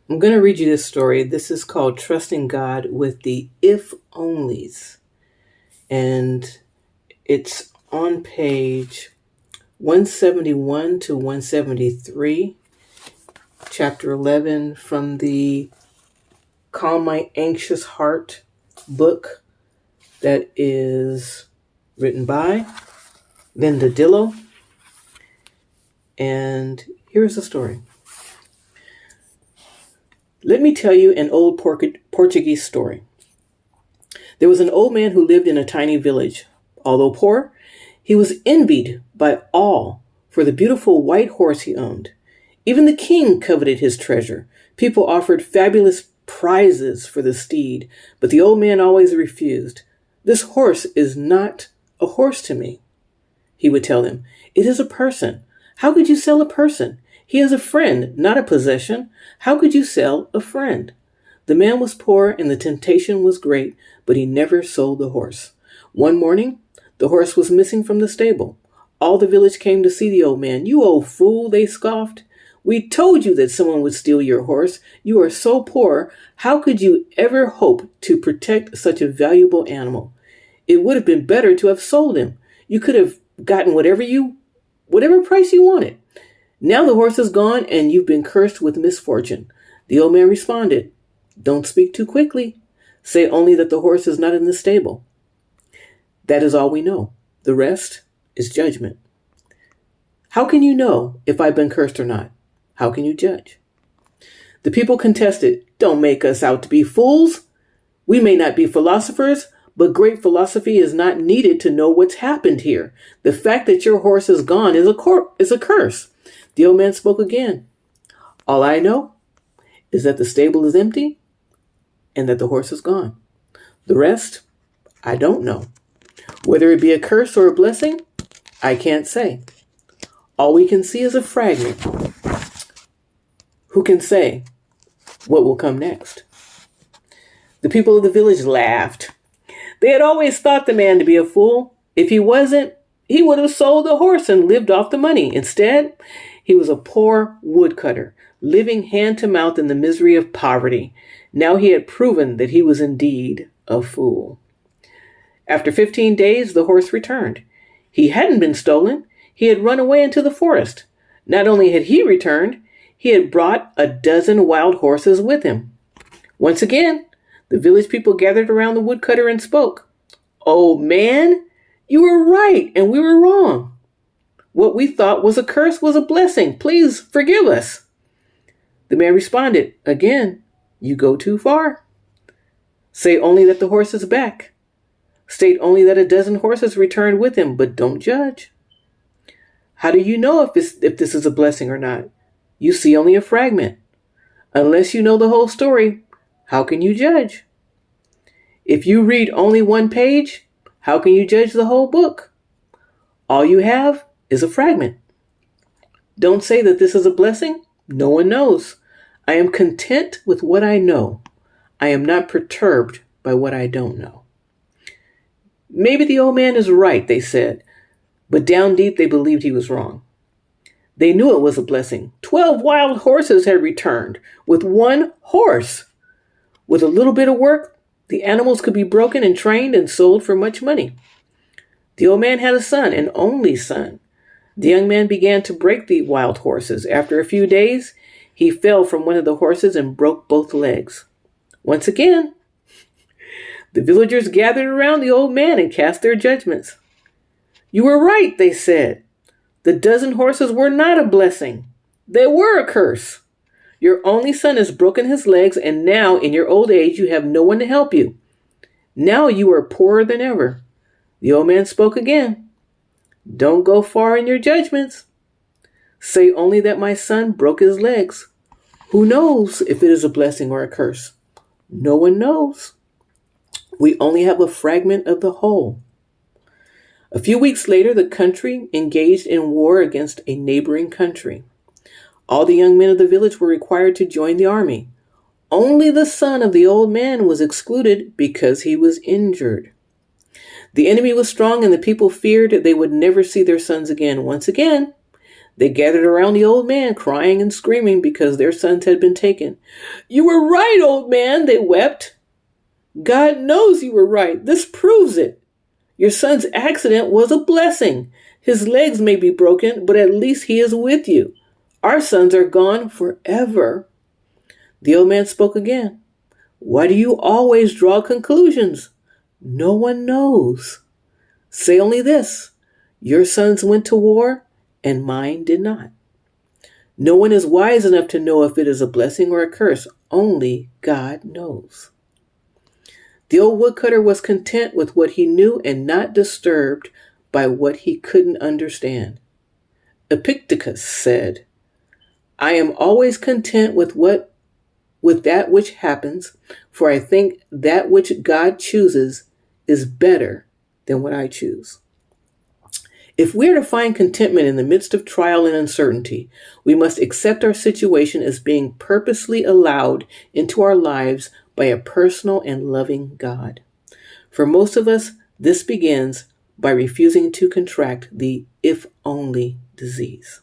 I'm going to read you this story. This is called Trusting God with the If Onlys. And it's on page 171 to 173, chapter 11 from the Calm My Anxious Heart book that is written by Linda Dillow. And here's the story. Let me tell you an old Portuguese story. There was an old man who lived in a tiny village. Although poor, he was envied by all for the beautiful white horse he owned. Even the king coveted his treasure. People offered fabulous prizes for the steed, but the old man always refused. "This horse is not a horse to me," he would tell them. "It is a person. How could you sell a person? He is a friend, not a possession. How could you sell a friend?" The man was poor and the temptation was great, but he never sold the horse. One morning, the horse was missing from the stable. All the village came to see the old man. "You old fool," they scoffed. "We told you that someone would steal your horse. You are so poor. How could you ever hope to protect such a valuable animal? It would have been better to have sold him. You could have gotten whatever price you wanted. Now the horse is gone and you've been cursed with misfortune." The old man responded, "Don't speak too quickly. Say only that the horse is not in the stable. That is all we know. The rest is judgment." "How can you know if I've been cursed or not? How can you judge?" The people contested. "Don't make us out to be fools. We may not be philosophers, but great philosophy is not needed to know what's happened here. The fact that your horse is gone is a curse." The old man spoke again. "All I know is that the stable is empty and that the horse is gone. The rest, I don't know. Whether it be a curse or a blessing, I can't say. All we can see is a fragment. Who can say what will come next?" The people of the village laughed. They had always thought the man to be a fool. If he wasn't, he would have sold the horse and lived off the money. Instead, he was a poor woodcutter, living hand to mouth in the misery of poverty. Now he had proven that he was indeed a fool. After 15 days, the horse returned. He hadn't been stolen. He had run away into the forest. Not only had he returned, he had brought a dozen wild horses with him. Once again, the village people gathered around the woodcutter and spoke. "Oh man, you were right and we were wrong. What we thought was a curse was a blessing. Please forgive us." The man responded, "Again, you go too far. Say only that the horse is back. State only that a dozen horses returned with him, but don't judge. How do you know if this is a blessing or not? You see only a fragment. Unless you know the whole story, how can you judge? If you read only one page, how can you judge the whole book? All you have is a fragment. Don't say that this is a blessing. No one knows. I am content with what I know. I am not perturbed by what I don't know." Maybe the old man is right, they said, but down deep they believed he was wrong. They knew it was a blessing. 12 wild horses had returned with one horse. With a little bit of work, the animals could be broken and trained and sold for much money. The old man had a son, an only son. The young man began to break the wild horses. After a few days, he fell from one of the horses and broke both legs. Once again, the villagers gathered around the old man and cast their judgments. "You were right," they said. "The dozen horses were not a blessing. They were a curse. Your only son has broken his legs, and now in your old age you have no one to help you. Now you are poorer than ever." The old man spoke again. "Don't go far in your judgments. Say only that my son broke his legs. Who knows if it is a blessing or a curse? No one knows. We only have a fragment of the whole." A few weeks later, the country engaged in war against a neighboring country. All the young men of the village were required to join the army. Only the son of the old man was excluded because he was injured. The enemy was strong and the people feared they would never see their sons again. Once again, They gathered around the old man, crying and screaming because their sons had been taken. "You were right, old man," they wept. "God knows you were right. This proves it. Your son's accident was a blessing. His legs may be broken, but at least he is with you. Our sons are gone forever." The old man spoke again. "Why do you always draw conclusions? No one knows. Say only this: your sons went to war, and mine did not. No one is wise enough to know if it is a blessing or a curse. Only God knows." The old woodcutter was content with what he knew and not disturbed by what he couldn't understand. Epictetus said, "I am always content with that which happens, for I think that which God chooses is better than what I choose." If we are to find contentment in the midst of trial and uncertainty, we must accept our situation as being purposely allowed into our lives by a personal and loving God. For most of us, this begins by refusing to contract the if only disease.